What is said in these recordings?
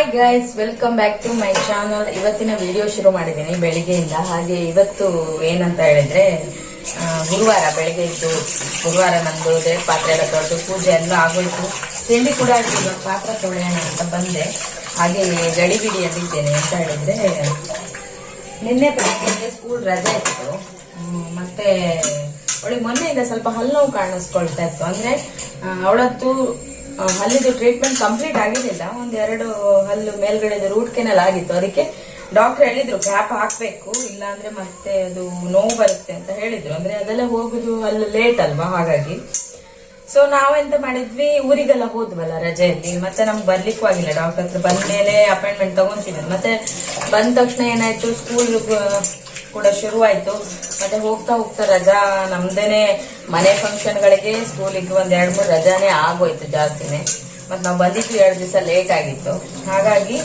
Hi guys, welcome back to my channel. ಇವತ್ತಿನ video ಶುರು ಮಾಡಿದ್ದೀನಿ ಬೆಳಿಗ್ಗೆಯಿಂದ. ಹಾಗೆ ಇವತ್ತು ಏನಂತ ಹೇಳಿದ್ರೆ ಗುರುವಾರ ಬೆಳಿಗ್ಗೆ ಇದ್ದು ಗುರುವಾರ ನಂದು ದೇವ್ರ ಪಾತ್ರೆ ಎಲ್ಲ ತೊಳೆದು ಪೂಜೆ ಎಲ್ಲ ಆಗೋಯ್ತು. ತಿಂಡಿ ಕೂಡ ಆಗಿಲ್ಲ, ಪಾತ್ರ ತೊಳೆಯೋಣ ಅಂತ ಬಂದೆ. ಹಾಗೆ ಗಡಿಬಿಡಿಯಲ್ಲಿದ್ದೇನೆ ಅಂತ ಹೇಳಿದ್ರೆ ನಿನ್ನೆ ಬೆಳಿಗ್ಗೆ ಸ್ಕೂಲ್ ರಜೆ ಇತ್ತು. ಮತ್ತೆ ಅವಳಿಗೆ ಮೊನ್ನೆಯಿಂದ ಸ್ವಲ್ಪ ಹಲ್ಲು ನೋವು ಕಾಣಿಸ್ಕೊಳ್ತಾ ಇತ್ತು. ಅಂದ್ರೆ ಅವಳತ್ತು ಹಲ್ಲಿದು ಟ್ರೀಟ್ಮೆಂಟ್ ಕಂಪ್ಲೀಟ್ ಆಗಿರಲಿಲ್ಲ. ಒಂದೆರಡು ಹಲ್ಲು ಮೇಲ್ಗಡೆ ರೂಟ್ ಕೆನಲ್ ಆಗಿತ್ತು. ಅದಕ್ಕೆ ಡಾಕ್ಟರ್ ಹೇಳಿದ್ರು ಕ್ಯಾಪ್ ಹಾಕ್ಬೇಕು, ಇಲ್ಲ ಅಂದ್ರೆ ಮತ್ತೆ ಅದು ನೋವು ಬರುತ್ತೆ ಅಂತ ಹೇಳಿದ್ರು. ಅಂದ್ರೆ ಅದೆಲ್ಲ ಹೋಗುದು ಹಲ್ಲು ಲೇಟ್ ಅಲ್ವಾ, ಹಾಗಾಗಿ. ಸೊ ನಾವೆಂತ ಮಾಡಿದ್ವಿ, ಊರಿಗೆಲ್ಲ ಹೋದ್ವಲ್ಲ ರಜೆಯಲ್ಲಿ. ಮತ್ತೆ ನಮ್ಗೆ ಬರ್ಲಿಕ್ಕೂ ಆಗಿಲ್ಲ. ಡಾಕ್ಟರ್ ಹತ್ರ ಬಂದ ಮೇಲೆ ಅಪಾಯಿಂಟ್ಮೆಂಟ್ ತಗೊಂತೀನಿ. ಮತ್ತೆ ಬಂದ ತಕ್ಷಣ ಏನಾಯ್ತು, ಸ್ಕೂಲ್ ಕೂಡ ಶುರುವಾಯ್ತು. ಮತ್ತೆ ಹೋಗ್ತಾ ಹೋಗ್ತಾ ರಜಾ ನಮ್ದೇನೆ ಮನೆ ಫಂಕ್ಷನ್ಗಳಿಗೆ ಸ್ಕೂಲಿಗೆ ಒಂದ್ 2-3 ರಜಾನೇ ಆಗೋಯ್ತು ಜಾಸ್ತಿನೇ. ಮತ್ತೆ ನಾವು ಬಂದಿದ್ದು 2 ದಿವಸ ಲೇಟ್ ಆಗಿತ್ತು. ಹಾಗಾಗಿ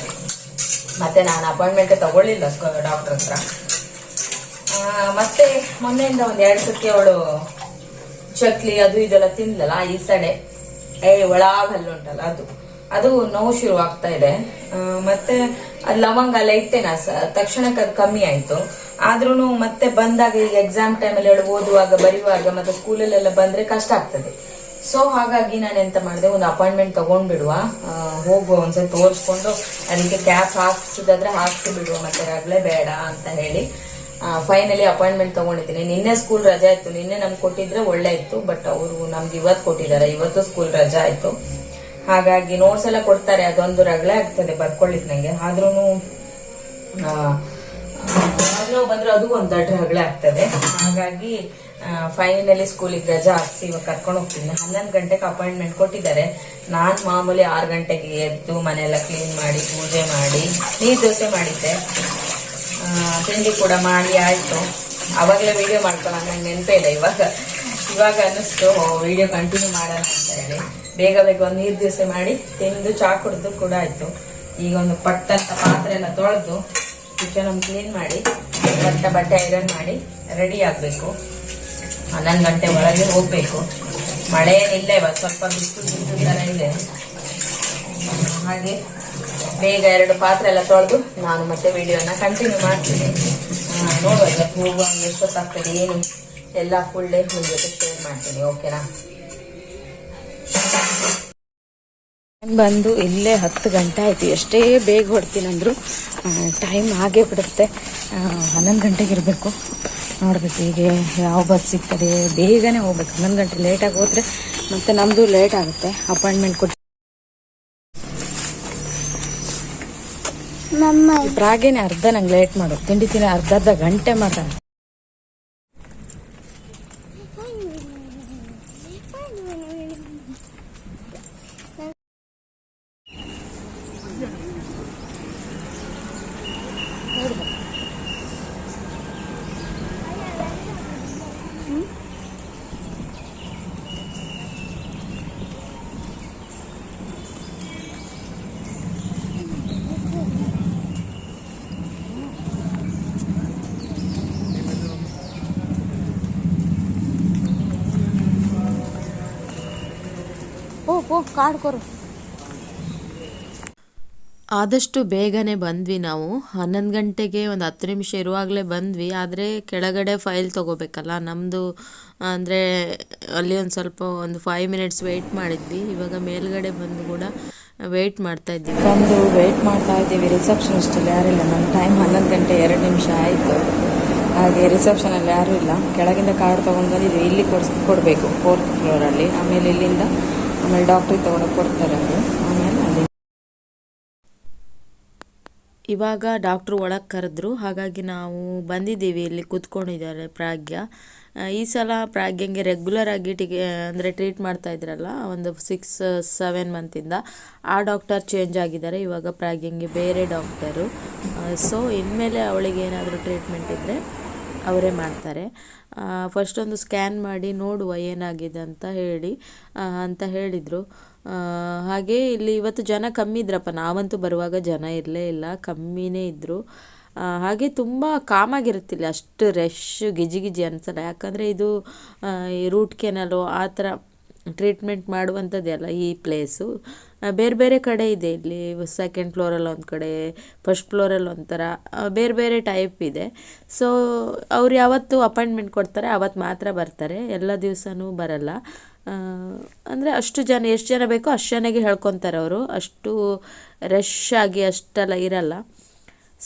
ಮತ್ತೆ ನಾನು ಅಪಾಯಿಂಟ್ಮೆಂಟ್ ತಗೊಳ್ಳಿಲ್ಲ ಡಾಕ್ಟರ್ ಹತ್ರ. ಮತ್ತೆ ಮೊನ್ನೆಯಿಂದ 1-2 ಸತಿ ಅವಳು ಚಕ್ಲಿ ಅದು ಇದೆಲ್ಲ ತಿನ್ಲಲ್ಲ, ಈ ಸಡೆ ಒಳಾಗ ಹಲ್ಲುಂಟಲ್ಲ ಅದು ನೋವು ಶುರು ಆಗ್ತಾ ಇದೆ. ಮತ್ತೆ ಲವಂಗ ಎಲ್ಲ ಇಟ್ಟೆನ ತಕ್ಷಣಕ್ಕೆ ಅದು ಕಮ್ಮಿ ಆಯ್ತು. ಆದ್ರೂ ಮತ್ತೆ ಬಂದಾಗ ಈಗ ಎಕ್ಸಾಮ್ ಟೈಮಲ್ಲಿ ಅವಳು ಓದುವಾಗ ಬರೆಯುವಾಗ ಮತ್ತೆ ಸ್ಕೂಲಲ್ಲೆಲ್ಲ ಬಂದ್ರೆ ಕಷ್ಟ ಆಗ್ತದೆ. ಸೊ ಹಾಗಾಗಿ ನಾನು ಎಂತ ಮಾಡಿದೆ, ಒಂದು ಅಪಾಯಿಂಟ್ಮೆಂಟ್ ತಗೊಂಡ್ಬಿಡುವ, ಹೋಗುವ, ಒಂದ್ಸಲ ತೋರಿಸ್ಕೊಂಡು ಅದಕ್ಕೆ ಕ್ಯಾಪ್ ಹಾಕ್ಸಿದಾದ್ರೆ ಹಾಕ್ಸಿ ಬಿಡುವ, ಮತ್ತೆ ರಗಳೆ ಬೇಡ ಅಂತ ಹೇಳಿ ಫೈನಲಿ ಅಪಾಯಿಂಟ್ಮೆಂಟ್ ತಗೊಂಡಿದ್ದೀನಿ. ನಿನ್ನೆ ಸ್ಕೂಲ್ ರಜೆ ಇತ್ತು. ನಿನ್ನೆ ನಮ್ಗೆ ಕೊಟ್ಟಿದ್ರೆ ಒಳ್ಳೆ ಇತ್ತು, ಬಟ್ ಅವರು ನಮ್ಗೆ ಇವತ್ತು ಕೊಟ್ಟಿದ್ದಾರೆ. ಇವತ್ತು ಸ್ಕೂಲ್ ರಜಾ ಆಯ್ತು. ಹಾಗಾಗಿ ನೋಟ್ಸ್ ಎಲ್ಲ ಕೊಡ್ತಾರೆ, ಅದೊಂದು ರಗಳೆ ಆಗ್ತದೆ ಬರ್ಕೊಳ್ಳಿಕ್ ನಂಗೆ. ಆದ್ರೂನು ಬಂದ್ರೆ ಅದು ಒಂದು ದೊಡ್ಡ ರಗಳೆ ಆಗ್ತದೆ. ಹಾಗಾಗಿ ಫೈನಲಿ ಸ್ಕೂಲಿಗೆ ರಜಾ ಹಾಕ್ಸಿ ಇವಾಗ ಕರ್ಕೊಂಡು ಹೋಗ್ತೀನಿ. 11 ಗಂಟೆಗೆ ಅಪಾಯಿಂಟ್ಮೆಂಟ್ ಕೊಟ್ಟಿದ್ದಾರೆ. ನಾನ್ ಮಾಮೂಲಿ 6 ಗಂಟೆಗೆ ಎದ್ದು ಮನೆಯೆಲ್ಲ ಕ್ಲೀನ್ ಮಾಡಿ ಪೂಜೆ ಮಾಡಿ ನೀರ್ ದೋಸೆ ಮಾಡಿದ್ದೆ. ತಿಂಡಿ ಕೂಡ ಮಾಡಿ ಆಯ್ತು. ಅವಾಗಲೇ ವಿಡಿಯೋ ಮಾಡ್ಕೊಳ್ಳೋ ನಂಗೆ ನೆನಪೇ ಇಲ್ಲ. ಇವಾಗ ಅನ್ನಿಸ್ತು ವಿಡಿಯೋ ಕಂಟಿನ್ಯೂ ಮಾಡೋಣ ಅಂತ ಹೇಳಿ ಬೇಗ ಒಂದು ನೀರ್ ದೋಸೆ ಮಾಡಿ ತಿಂದು ಚಾ ಕುಡಿದು ಕೂಡ ಆಯ್ತು. ಈಗ ಒಂದು ಪಟ್ಟಂತ ಪಾತ್ರೆ ಎಲ್ಲ ತೊಳೆದು ಕಿಚನ್ ಒಂದು ಕ್ಲೀನ್ ಮಾಡಿ ಬಟ್ಟೆ ಐರನ್ ಮಾಡಿ ರೆಡಿ ಆಗ್ಬೇಕು. 11 ಗಂಟೆ ಒಳಗೆ ಹೋಗ್ಬೇಕು. ಮಳೆ ಏನಿಲ್ಲ, ಇವಾಗ ಸ್ವಲ್ಪ ಬಿಸಿಲು ತರ ಇದೆ. ಹಾಗೆ ಬೇಗ 2 ಪಾತ್ರೆ ಎಲ್ಲ ತೊಳೆದು ನಾನು ಮತ್ತೆ ವಿಡಿಯೋನ ಕಂಟಿನ್ಯೂ ಮಾಡ್ತೀನಿ. ನೋಡುವ ಹೋಗುವ ಎಷ್ಟೊತ್ತಾಗ್ತದೆ ಏನು ಎಲ್ಲ ಫುಲ್ ಡೇ ನಿಮ್ಮ ಜೊತೆ ಶೇರ್ ಮಾಡ್ತೀನಿ. ಓಕೆನಾ? ಬಂದು ಇಲ್ಲೇ 10 ಗಂಟೆ ಆಯ್ತು. ಎಷ್ಟೇ ಬೇಗ ಹೊಡ್ತೀನಂದ್ರು ಟೈಮ್ ಆಗೇ ಬಿಡುತ್ತೆ. 11 ಗಂಟೆಗೆ ಇರಬೇಕು. ನೋಡ್ಬೇಕು ಹೀಗೆ ಯಾವ ಬಸ್ ಸಿಗ್ತದೆ, ಬೇಗನೆ ಹೋಗ್ಬೇಕು. 11 ಗಂಟೆ ಲೇಟಾಗಿ ಹೋದ್ರೆ ಮತ್ತೆ ನಮ್ದು ಲೇಟ್ ಆಗುತ್ತೆ. ಅಪಾಯಿಂಟ್ಮೆಂಟ್ ಕೊಟ್ಟು ಪ್ರಾಗೇನೆ ಅರ್ಧ ನಂಗೆ ಲೇಟ್ ಮಾಡೋದು. ತಿಂಡಿ ತಿನ್ನ ಅರ್ಧ ಗಂಟೆ ಮಾತ್ರ. ಕಾಡ್ಕೊರು. ಆದಷ್ಟು ಬೇಗನೆ ಬಂದ್ವಿ ನಾವು. 11 ಗಂಟೆಗೆ ಒಂದು 10 ನಿಮಿಷ ಇರುವಾಗಲೇ ಬಂದ್ವಿ. ಆದರೆ ಕೆಳಗಡೆ ಫೈಲ್ ತೊಗೋಬೇಕಲ್ಲ ನಮ್ಮದು. ಅಂದರೆ ಅಲ್ಲಿ ಒಂದು 5 ಮಿನಿಟ್ಸ್ ವೆಯ್ಟ್ ಮಾಡಿದ್ವಿ. ಇವಾಗ ಮೇಲ್ಗಡೆ ಬಂದು ಕೂಡ ವೆಯ್ಟ್ ಮಾಡ್ತಾ ಇದ್ದೀವಿ. ರಿಸೆಪ್ಷನಿಸ್ಟಲ್ಲಿ ಯಾರಿಲ್ಲ. ನಮ್ಮ ಟೈಮ್ 11 ಗಂಟೆ 2 ನಿಮಿಷ ಆಯಿತು. ಹಾಗೆ ರಿಸೆಪ್ಷನಲ್ಲಿ ಯಾರೂ ಇಲ್ಲ. ಕೆಳಗಿಂದ ಕಾರ್ಡ್ ತೊಗೊಂಡು ಬಂದಿದ್ವಿ. ಇಲ್ಲಿ ಕೊಡಬೇಕು 4th ಫ್ಲೋರಲ್ಲಿ. ಆಮೇಲೆ ಇಲ್ಲಿಂದ ಡಾಕ್ಟ್ರಿಗೆ ತೊಗೊಂಡೋಗಿ ಕೊಡ್ತಾರೆ ಅವರು. ಆಮೇಲೆ ಅಲ್ಲಿ ಇವಾಗ ಡಾಕ್ಟ್ರು ಒಳಗೆ ಕರೆದ್ರು. ಹಾಗಾಗಿ ನಾವು ಬಂದಿದ್ದೀವಿ. ಇಲ್ಲಿ ಕೂತ್ಕೊಂಡಿದ್ದಾರೆ ಪ್ರಾಗ್ಯ. ಈ ಸಲ ಪ್ರಾಗ್ಯಂಗೆ ರೆಗ್ಯುಲರ್ ಆಗಿ ಅಂದರೆ ಟ್ರೀಟ್ ಮಾಡ್ತಾ ಇದ್ರಲ್ಲ ಒಂದು 6-7 ಮಂತಿಂದ ಆ ಡಾಕ್ಟರ್ ಚೇಂಜ್ ಆಗಿದ್ದಾರೆ. ಇವಾಗ ಪ್ರಾಗ್ಯಂಗೆ ಬೇರೆ ಡಾಕ್ಟರು. ಸೊ ಇನ್ಮೇಲೆ ಅವಳಿಗೆ ಏನಾದರೂ ಟ್ರೀಟ್ಮೆಂಟ್ ಇದ್ದರೆ ಅವರೇ ಮಾಡ್ತಾರೆ. ಫಸ್ಟ್ ಒಂದು ಸ್ಕ್ಯಾನ್ ಮಾಡಿ ನೋಡುವ ಏನಾಗಿದೆ ಅಂತ ಹೇಳಿದರು. ಹಾಗೆ ಇಲ್ಲಿ ಇವತ್ತು ಜನ ಕಮ್ಮಿ ಇದ್ರಪ್ಪ. ನಾವಂತೂ ಬರುವಾಗ ಜನ ಇರಲೇ ಇಲ್ಲ, ಕಮ್ಮಿನೇ ಇದ್ದರು. ಹಾಗೆ ತುಂಬ ಕಾಮಾಗಿರುತ್ತಿಲ್ಲ, ಅಷ್ಟು ರಶ್ ಗಿಜಿ ಅನಿಸಲ್ಲ. ಯಾಕಂದರೆ ಇದು ಈ ರೂಟ್ ಕೆನಲು ಆ ಥರ ಟ್ರೀಟ್ಮೆಂಟ್ ಮಾಡುವಂಥದ್ದೆಲ್ಲ ಈ ಪ್ಲೇಸು. ಬೇರೆ ಬೇರೆ ಕಡೆ ಇದೆ ಇಲ್ಲಿ. ಸೆಕೆಂಡ್ ಫ್ಲೋರಲ್ಲಿ ಒಂದು ಕಡೆ, ಫಸ್ಟ್ ಫ್ಲೋರಲ್ಲಿ ಒಂಥರ ಬೇರೆ ಬೇರೆ ಟೈಪ್ ಇದೆ. ಸೊ ಅವ್ರು ಯಾವತ್ತು ಅಪಾಯಿಂಟ್ಮೆಂಟ್ ಕೊಡ್ತಾರೆ ಅವತ್ತು ಮಾತ್ರ ಬರ್ತಾರೆ, ಎಲ್ಲ ದಿವಸನೂ ಬರಲ್ಲ. ಅಂದರೆ ಅಷ್ಟು ಜನ, ಎಷ್ಟು ಜನ ಬೇಕೋ ಅಷ್ಟು ಜನಗೆ ಹೇಳ್ಕೊತಾರೆ ಅವರು, ಅಷ್ಟು ರಶ್ ಆಗಿ ಅಷ್ಟೆಲ್ಲ ಇರಲ್ಲ.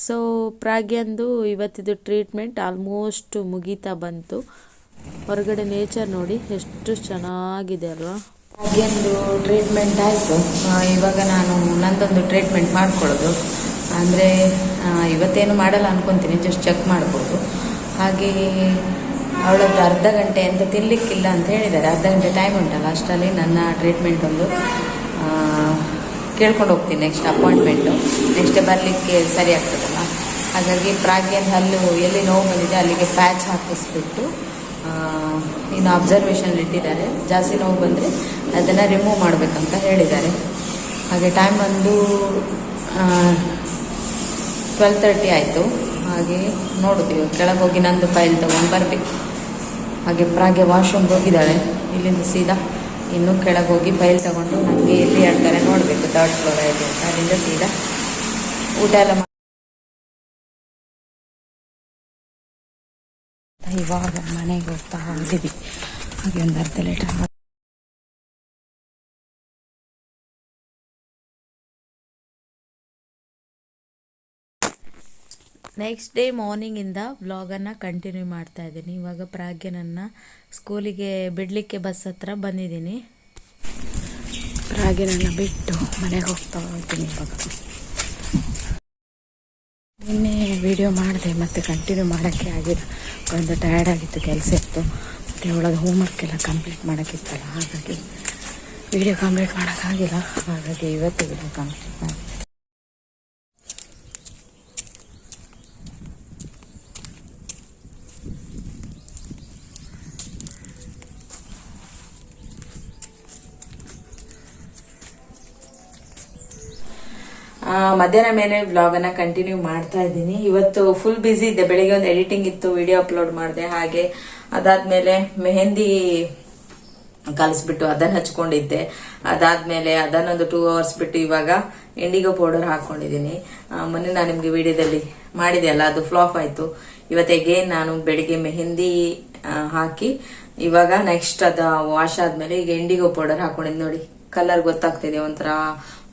ಸೊ ಪ್ರಾಗ್ಯಂದು ಇವತ್ತಿದು ಟ್ರೀಟ್ಮೆಂಟ್ ಆಲ್ಮೋಸ್ಟ್ ಮುಗೀತಾ ಬಂತು. ಹೊರಗಡೆ ನೇಚರ್ ನೋಡಿ ಎಷ್ಟು ಚೆನ್ನಾಗಿದೆ ಅಲ್ವಾ. ಪ್ರಾಗ್ಯಂದು ಟ್ರೀಟ್ಮೆಂಟ್ ಆಯಿತು. ಇವಾಗ ನಾನು ನಂದೊಂದು ಟ್ರೀಟ್ಮೆಂಟ್ ಮಾಡ್ಕೊಳ್ಳೋದು. ಅಂದರೆ ಇವತ್ತೇನು ಮಾಡಲ್ಲ ಅನ್ಕೊತೀನಿ, ಜಸ್ಟ್ ಚೆಕ್ ಮಾಡ್ಬೋದು. ಹಾಗೆ ಅವಳದ್ದು ಅರ್ಧ ಗಂಟೆ ಅಂತ ತಿನ್ನಲಿಕ್ಕಿಲ್ಲ ಅಂತ ಹೇಳಿದ್ದಾರೆ. ಅರ್ಧ ಗಂಟೆ ಟೈಮ್ ಉಂಟಲ್ಲ, ಅಷ್ಟರಲ್ಲಿ ನನ್ನ ಟ್ರೀಟ್ಮೆಂಟ್ ಒಂದು ಕೇಳ್ಕೊಂಡು ಹೋಗ್ತೀನಿ. ನೆಕ್ಸ್ಟ್ ಅಪಾಯಿಂಟ್ಮೆಂಟು ನೆಕ್ಸ್ಟ್ ಬರಲಿಕ್ಕೆ ಸರಿ ಆಗ್ತದಲ್ಲ. ಹಾಗಾಗಿ ಪ್ರಾಗ್ಯನ ಹಲ್ಲು ಎಲ್ಲಿ ನೋವು ಬಂದಿದೆ ಅಲ್ಲಿಗೆ ಪ್ಯಾಚ್ ಹಾಕಿಸ್ಬಿಟ್ಟು ಇನ್ನು ಅಬ್ಸರ್ವೇಷನ್ ಇಟ್ಟಿದ್ದಾರೆ. ಜಾಸ್ತಿ ನೋವು ಬಂದರೆ ಅದನ್ನು ರಿಮೂವ್ ಮಾಡಬೇಕಂತ ಹೇಳಿದ್ದಾರೆ. ಹಾಗೆ ಟೈಮ್ ಬಂದು 12:30 ಆಯಿತು. ಹಾಗೆ ನೋಡೋದು, ಕೆಳಗೆ ಹೋಗಿ ನಂದು ಫೈಲ್ ತೊಗೊಂಡು ಬರಬೇಕು. ಹಾಗೆ ಪ್ರಾಗ್ಯ ವಾಶ್ರೂಮ್ಗೆ ಹೋಗಿದ್ದಾಳೆ. ಇಲ್ಲಿಂದ ಸೀದಾ ಇನ್ನು ಕೆಳಗೆ ಹೋಗಿ ಫೈಲ್ ತೊಗೊಂಡು ನನಗೆ ಎಲ್ಲಿ ಹೇಳ್ತಾರೆ ನೋಡಬೇಕು, 3rd ಫ್ಲೋರ್ ಇದೆ ಅಂತ. ಅಲ್ಲಿಂದ ಸೀದಾ ಊಟ ಎಲ್ಲ ಇವಾಗ ಮನೆಗೆ ಹೋಗ್ತಾ ಇದ್ದೀವಿ. ಹಾಗೆ ಒಂದು ಅರ್ಧ ಲೀಟರ್. ನೆಕ್ಸ್ಟ್ ಡೇ ಮಾರ್ನಿಂಗಿಂದ ವ್ಲಾಗನ್ನು ಕಂಟಿನ್ಯೂ ಮಾಡ್ತಾ ಇದ್ದೀನಿ. ಇವಾಗ ಪ್ರಾಗ್ಯನನ್ನು ಸ್ಕೂಲಿಗೆ ಬಿಡಲಿಕ್ಕೆ ಬಸ್ ಹತ್ರ ಬಂದಿದ್ದೀನಿ. ಪ್ರಾಗ್ಯನನ್ನು ಬಿಟ್ಟು ಮನೆಗೆ ಹೋಗ್ತಾ ಇದ್ದೀನಿ ಇವಾಗ. ನಿನ್ನೆ ವಿಡಿಯೋ ಮಾಡಿದೆ, ಮತ್ತು ಕಂಟಿನ್ಯೂ ಮಾಡೋಕ್ಕೆ ಆಗಿಲ್ಲ. ಒಂದು ಟಯರ್ಡ್ ಆಗಿತ್ತು, ಕೆಲಸ ಇತ್ತು, ಮತ್ತು ಅವಳದು ಹೋಮ್ವರ್ಕ್ ಎಲ್ಲ ಕಂಪ್ಲೀಟ್ ಮಾಡೋಕ್ಕಿತ್ತಲ್ಲ. ಹಾಗಾಗಿ ವಿಡಿಯೋ ಕಂಪ್ಲೀಟ್ ಮಾಡೋಕ್ಕಾಗಿಲ್ಲ. ಹಾಗಾಗಿ ಇವತ್ತು ವಿಡಿಯೋ ಕಂಪ್ಲೀಟ್ ಮಾಡಿ. ಮಧ್ಯಾಹ್ನ ಮೇಲೆ ವ್ಲಾಗನ್ನು ಕಂಟಿನ್ಯೂ ಮಾಡ್ತಾ ಇದ್ದೀನಿ. ಇವತ್ತು ಫುಲ್ ಬ್ಯುಸಿ ಇದ್ದೆ. ಬೆಳಿಗ್ಗೆ ಒಂದು ಎಡಿಟಿಂಗ್ ಇತ್ತು, ವಿಡಿಯೋ ಅಪ್ಲೋಡ್ ಮಾಡಿದೆ. ಹಾಗೆ ಅದಾದ್ಮೇಲೆ ಮೆಹಂದಿ ಕಲಿಸ್ಬಿಟ್ಟು ಅದನ್ನು ಹಚ್ಕೊಂಡಿದ್ದೆ. ಅದಾದ್ಮೇಲೆ ಅದನ್ನೊಂದು 2 hours ಬಿಟ್ಟು ಇವಾಗ ಇಂಡಿಗೋ ಪೌಡರ್ ಹಾಕೊಂಡಿದ್ದೀನಿ. ಮೊನ್ನೆ ನಾನು ನಿಮ್ಗೆ ವಿಡಿಯೋದಲ್ಲಿ ಮಾಡಿದೆ ಅಲ್ಲ, ಅದು ಫ್ಲಾಪ್ ಆಯ್ತು. ಇವತ್ತು ಅಗೇನ್ ನಾನು ಬೆಳಿಗ್ಗೆ ಮೆಹಂದಿ ಹಾಕಿ ಇವಾಗ ನೆಕ್ಸ್ಟ್ ಅದ ವಾಶ್ ಆದ್ಮೇಲೆ ಈಗ ಇಂಡಿಗೋ ಪೌಡರ್ ಹಾಕೊಂಡಿದ್ದು. ನೋಡಿ ಕಲರ್ ಗೊತ್ತಾಗ್ತಿದೆ, ಒಂಥರ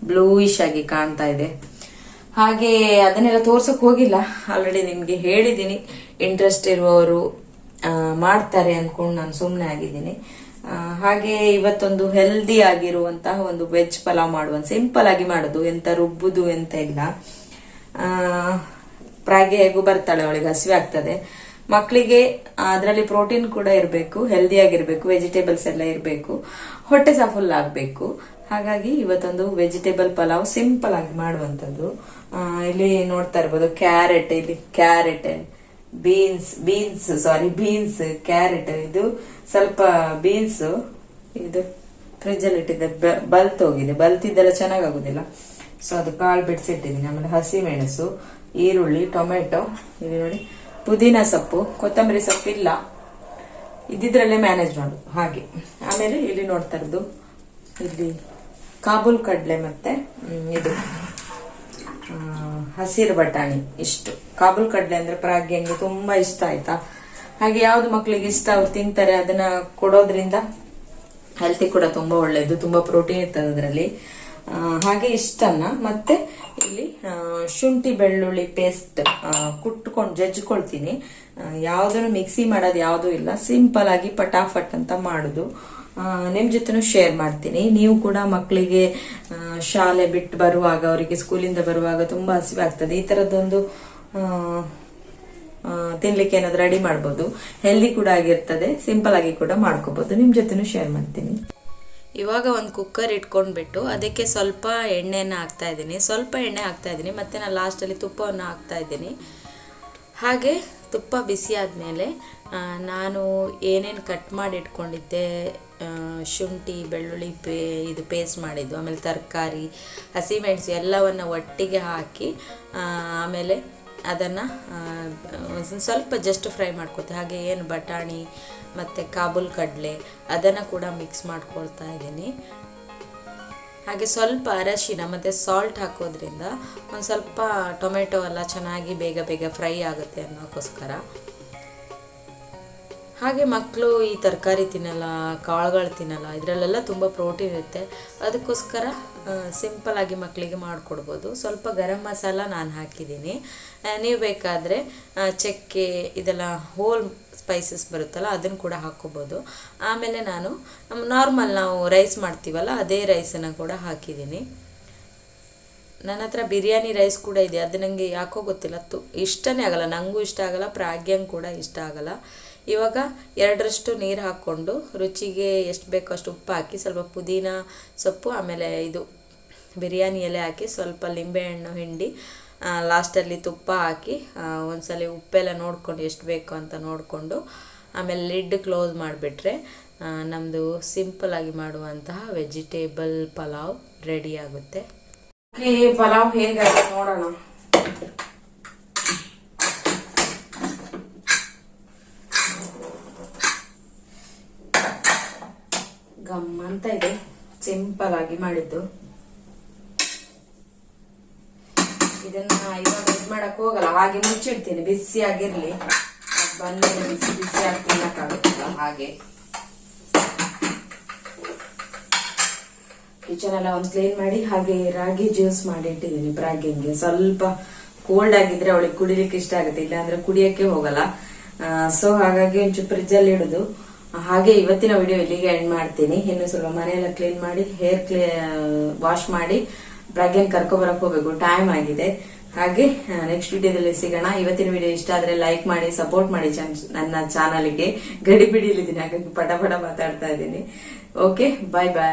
ಬ್ಲೂಯಿಶ್ ಆಗಿ ಕಾಣ್ತಾ ಇದೆ. ಹಾಗೆ ಅದನ್ನೆಲ್ಲ ತೋರ್ಸಕ್ ಹೋಗಿಲ್ಲ, ಆಲ್ರೆಡಿ ನಿಮ್ಗೆ ಹೇಳಿದ್ದೀನಿ. ಇಂಟ್ರೆಸ್ಟ್ ಇರುವವರು ಮಾಡ್ತಾರೆ ಅನ್ಕೊಂಡು ನಾನು ಸುಮ್ಮನೆ ಆಗಿದ್ದೀನಿ. ಹಾಗೆ ಇವತ್ತೊಂದು ಹೆಲ್ದಿ ಆಗಿರುವಂತಹ ಒಂದು ವೆಜ್ ಪಲಾವ್ ಮಾಡುವ, ಸಿಂಪಲ್ ಆಗಿ ಮಾಡೋದು, ಎಂತ ರುಬ್ಬುದು ಎಂತ ಇಲ್ಲ. ಪ್ರಾಗೆ ಹೇಗೂ ಬರ್ತಾಳೆ, ಅವಳಿಗೆ ಹಸಿವೆ ಆಗ್ತದೆ. ಮಕ್ಕಳಿಗೆ ಅದರಲ್ಲಿ ಪ್ರೋಟೀನ್ ಕೂಡ ಇರಬೇಕು, ಹೆಲ್ದಿ ಆಗಿರ್ಬೇಕು, ವೆಜಿಟೇಬಲ್ಸ್ ಎಲ್ಲ ಇರಬೇಕು, ಹೊಟ್ಟೆ ಸಹ ಫುಲ್ ಆಗಬೇಕು. ಹಾಗಾಗಿ ಇವತ್ತೊಂದು ವೆಜಿಟೇಬಲ್ ಪಲಾವ್ ಸಿಂಪಲ್ ಆಗಿ ಮಾಡುವಂಥದ್ದು. ಇಲ್ಲಿ ನೋಡ್ತಾ ಇರ್ಬೋದು ಕ್ಯಾರೆಟ್, ಇಲ್ಲಿ ಕ್ಯಾರೆಟ್, ಬೀನ್ಸ್, ಕ್ಯಾರೆಟ್, ಇದು ಸ್ವಲ್ಪ ಬೀನ್ಸ್ ಇದು ಫ್ರಿಜ್ ಅಲ್ಲಿ ಇಟ್ಟಿದ್ದೆ, ಬಲ್ತೋಗಿದೆ. ಬಲ್ತಿದ್ದೆಲ್ಲ ಚೆನ್ನಾಗಾಗುದಿಲ್ಲ, ಸೊ ಅದು ಕಾಳು ಬಿಡಿಸಿಟ್ಟಿದ್ದೀನಿ. ಆಮೇಲೆ ಹಸಿ ಮೆಣಸು, ಈರುಳ್ಳಿ, ಟೊಮೆಟೊ, ಇಲ್ಲಿ ನೋಡಿ ಪುದೀನ ಸೊಪ್ಪು, ಕೊತ್ತಂಬರಿ ಸೊಪ್ಪು ಇಲ್ಲ, ಇದ್ದಿದ್ರಲ್ಲೇ ಮ್ಯಾನೇಜ್ ಮಾಡು ಹಾಗೆ. ಆಮೇಲೆ ಇಲ್ಲಿ ನೋಡ್ತಾ ಇರೋದು ಇಲ್ಲಿ ಕಾಬೂಲ್ ಕಡ್ಲೆ ಮತ್ತೆ ಇದು ಹಸಿರು ಬಟಾಣಿ. ಇಷ್ಟು ಕಾಬೂಲ್ ಕಡ್ಲೆ ಅಂದ್ರೆ ಪ್ರಾಗ್ಯಂಗೆ ತುಂಬಾ ಇಷ್ಟ ಆಯ್ತಾ. ಹಾಗೆ ಯಾವ್ದು ಮಕ್ಳಿಗೆ ಇಷ್ಟ ಅವ್ರು ತಿಂತಾರೆ, ಅದನ್ನ ಕೊಡೋದ್ರಿಂದ ಹೆಲ್ತಿ ಕೂಡ ತುಂಬಾ ಒಳ್ಳೇದು, ತುಂಬಾ ಪ್ರೋಟೀನ್ ಇರ್ತದೆ ಅದರಲ್ಲಿ. ಹಾಗೆ ಇಷ್ಟನ್ನ ಮತ್ತೆ ಇಲ್ಲಿ ಶುಂಠಿ ಬೆಳ್ಳುಳ್ಳಿ ಪೇಸ್ಟ್ ಕುಟ್ಕೊಂಡು ಜಜ್ಕೊಳ್ತೀನಿ. ಯಾವ್ದನ್ನು ಮಿಕ್ಸಿ ಮಾಡೋದು ಯಾವ್ದು ಇಲ್ಲ, ಸಿಂಪಲ್ ಆಗಿ ಪಟಾಫಟ್ ಅಂತ ಮಾಡುದು. ನಿಮ್ ಜೊತೆನೂ ಶೇರ್ ಮಾಡ್ತೀನಿ. ನೀವು ಕೂಡ ಮಕ್ಕಳಿಗೆ ಶಾಲೆ ಬಿಟ್ಟು ಬರುವಾಗ, ಅವರಿಗೆ ಸ್ಕೂಲಿಂದ ಬರುವಾಗ ತುಂಬಾ ಹಸಿವೆ ಆಗ್ತದೆ, ಈ ತರದೊಂದು ತಿನ್ಲಿಕ್ಕೆ ಏನಾದ್ರು ರೆಡಿ ಮಾಡ್ಬೋದು. ಹೆಲ್ದಿ ಕೂಡ ಆಗಿರ್ತದೆ, ಸಿಂಪಲ್ ಆಗಿ ಕೂಡ ಮಾಡ್ಕೋಬಹುದು. ನಿಮ್ ಜೊತೆನೂ ಶೇರ್ ಮಾಡ್ತೀನಿ. ಇವಾಗ ಒಂದು ಕುಕ್ಕರ್ ಇಟ್ಕೊಂಡ್ಬಿಟ್ಟು ಅದಕ್ಕೆ ಸ್ವಲ್ಪ ಎಣ್ಣೆಯನ್ನು ಹಾಕ್ತಾ ಇದ್ದೀನಿ, ಸ್ವಲ್ಪ ಎಣ್ಣೆ ಹಾಕ್ತಾ ಇದ್ದೀನಿ, ಮತ್ತೆ ನಾನು ಲಾಸ್ಟಲ್ಲಿ ತುಪ್ಪವನ್ನು ಹಾಕ್ತಾ ಇದ್ದೀನಿ. ಹಾಗೆ ತುಪ್ಪ ಬಿಸಿ ಆದಮೇಲೆ ನಾನು ಏನೇನು ಕಟ್ ಮಾಡಿ ಇಟ್ಕೊಂಡಿದ್ದೆ, ಶುಂಠಿ ಬೆಳ್ಳುಳ್ಳಿ ಇದು ಪೇಸ್ಟ್ ಮಾಡಿದ್ದು, ಆಮೇಲೆ ತರಕಾರಿ, ಹಸಿಮೆಣಸು ಎಲ್ಲವನ್ನು ಒಟ್ಟಿಗೆ ಹಾಕಿ ಆಮೇಲೆ ಅದನ್ನು ಸ್ವಲ್ಪ ಜಸ್ಟ್ ಫ್ರೈ ಮಾಡ್ಕೊತೆ. ಹಾಗೆ ಏನು ಬಟಾಣಿ ಮತ್ತು ಕಾಬೂಲ್ ಕಡಲೆ ಅದನ್ನು ಕೂಡ ಮಿಕ್ಸ್ ಮಾಡ್ಕೊಳ್ತಾ ಇದ್ದೀನಿ. ಹಾಗೆ ಸ್ವಲ್ಪ ಅರಶಿನ ಮತ್ತು ಸಾಲ್ಟ್ ಹಾಕೋದ್ರಿಂದ ಒಂದು ಸ್ವಲ್ಪ ಟೊಮೆಟೊ ಎಲ್ಲ ಚೆನ್ನಾಗಿ ಬೇಗ ಫ್ರೈ ಆಗುತ್ತೆ ಅನ್ನೋಕ್ಕೋಸ್ಕರ. ಹಾಗೆ ಮಕ್ಕಳು ಈ ತರಕಾರಿ ತಿನ್ನಲ್ಲ, ಕಾಳುಗಳು ತಿನ್ನಲ್ಲ, ಇದರಲ್ಲೆಲ್ಲ ತುಂಬ ಪ್ರೋಟೀನ್ ಇರುತ್ತೆ. ಅದಕ್ಕೋಸ್ಕರ ಸಿಂಪಲ್ಲಾಗಿ ಮಕ್ಕಳಿಗೆ ಮಾಡಿಕೊಡ್ಬೋದು. ಸ್ವಲ್ಪ ಗರಂ ಮಸಾಲ ನಾನು ಹಾಕಿದ್ದೀನಿ. ನೀವು ಬೇಕಾದರೆ ಚಕ್ಕೆ ಇದೆಲ್ಲ ಹೋಲ್ ಸ್ಪೈಸಸ್ ಬರುತ್ತಲ್ಲ ಅದನ್ನು ಕೂಡ ಹಾಕ್ಕೋಬೋದು. ಆಮೇಲೆ ನಾನು ನಾರ್ಮಲ್ ನಾವು ರೈಸ್ ಮಾಡ್ತೀವಲ್ಲ ಅದೇ ರೈಸನ್ನು ಕೂಡ ಹಾಕಿದ್ದೀನಿ. ನನ್ನ ಹತ್ರ ಬಿರಿಯಾನಿ ರೈಸ್ ಕೂಡ ಇದೆ. ಅದು ನನಗೆ ಯಾಕೋ ಗೊತ್ತಿಲ್ಲ, ಇಷ್ಟನೇ ಆಗಲ್ಲ, ನನಗೂ ಇಷ್ಟ ಆಗಲ್ಲ, ಪ್ರಾಗ್ಯಂಗೆ ಕೂಡ ಇಷ್ಟ ಆಗಲ್ಲ. ಇವಾಗ 2ರಷ್ಟು ನೀರು ಹಾಕ್ಕೊಂಡು ರುಚಿಗೆ ಎಷ್ಟು ಬೇಕೋ ಅಷ್ಟು ಉಪ್ಪು ಹಾಕಿ, ಸ್ವಲ್ಪ ಪುದೀನ ಸೊಪ್ಪು, ಆಮೇಲೆ ಇದು ಬಿರಿಯಾನಿ ಎಲೆ ಹಾಕಿ, ಸ್ವಲ್ಪ ಲಿಂಬೆಹಣ್ಣು ಹಿಂಡಿ, ಲಾಸ್ಟಲ್ಲಿ ತುಪ್ಪ ಹಾಕಿ ಒಂದ್ಸಲ ಉಪ್ಪೆಲ್ಲ ನೋಡಿಕೊಂಡು ಎಷ್ಟು ಬೇಕು ಅಂತ ನೋಡಿಕೊಂಡು ಆಮೇಲೆ ಲಿಡ್ ಕ್ಲೋಸ್ ಮಾಡಿಬಿಟ್ರೆ ನಮ್ಮದು ಸಿಂಪಲ್ಲಾಗಿ ಮಾಡುವಂತಹ ವೆಜಿಟೇಬಲ್ ಪಲಾವ್ ರೆಡಿ ಆಗುತ್ತೆ. ಪಲಾವ್ ಹೇಗಾಗುತ್ತೆ ನೋಡೋಣ. ಗಮ್ಮಂತ ಇದೆ, ಸಿಂಪಲ್ ಆಗಿ ಮಾಡಿದ್ದು. ಇದನ್ನ ಇವಾಗ ಇದು ಮಾಡಕ್ ಹೋಗಲ್ಲ, ಹಾಗೆ ಮುಚ್ಚಿಡ್ತೀನಿ, ಬಿಸಿ ಆಗಿರ್ಲಿ. ಬಂದ್ಮೇಲೆ ಬಿಸಿ ಆಗಿ ತಿನ್ನಕ್ಕಾಗುತ್ತಲ್ಲ ಹಾಗೆ. ಕಿಚನ್ ಎಲ್ಲ ಒಂದು ಕ್ಲೀನ್ ಮಾಡಿ ಹಾಗೆ ರಾಗಿ ಜ್ಯೂಸ್ ಮಾಡಿ ಇಟ್ಟಿದ್ದೀನಿ ಪ್ರಾಗ್ಯಂಗೆ. ಸ್ವಲ್ಪ ಕೋಲ್ಡ್ ಆಗಿದ್ರೆ ಅವಳಿಗೆ ಕುಡಿಲಿಕ್ಕೆ ಇಷ್ಟ ಆಗುತ್ತೆ, ಇಲ್ಲಾಂದ್ರೆ ಕುಡಿಯಕ್ಕೆ ಹೋಗಲ್ಲ. ಸೊ ಹಾಗಾಗಿ ಒಂಚೂರು ಫ್ರಿಜ್ ಅಲ್ಲಿ ಇಡುದು. ಹಾಗೆ ಇವತ್ತಿನ ವಿಡಿಯೋ ಇಲ್ಲಿಗೆ ಎಂಡ್ ಮಾಡ್ತೀನಿ. ಇನ್ನು ಸ್ವಲ್ಪ ಮನೆಯೆಲ್ಲ ಕ್ಲೀನ್ ಮಾಡಿ ಹೇರ್ ವಾಶ್ ಮಾಡಿ ಪ್ರಾಗ್ಯನ್ ಕರ್ಕೊಬರಕ್ ಹೋಗ್ಬೇಕು, ಟೈಮ್ ಆಗಿದೆ. ಹಾಗೆ ನೆಕ್ಸ್ಟ್ ವಿಡಿಯೋದಲ್ಲಿ ಸಿಗೋಣ. ಇವತ್ತಿನ ವಿಡಿಯೋ ಇಷ್ಟ ಆದ್ರೆ ಲೈಕ್ ಮಾಡಿ, ಸಪೋರ್ಟ್ ಮಾಡಿ ನನ್ನ ಚಾನಲ್ಗೆ. ಗಡಿಬಿಡಿಲಿದ್ದೀನಿ ಹಾಗಾಗಿ ಪಟ ಮಾತಾಡ್ತಾ ಇದ್ದೀನಿ. ಓಕೆ, ಬಾಯ್ ಬಾಯ್.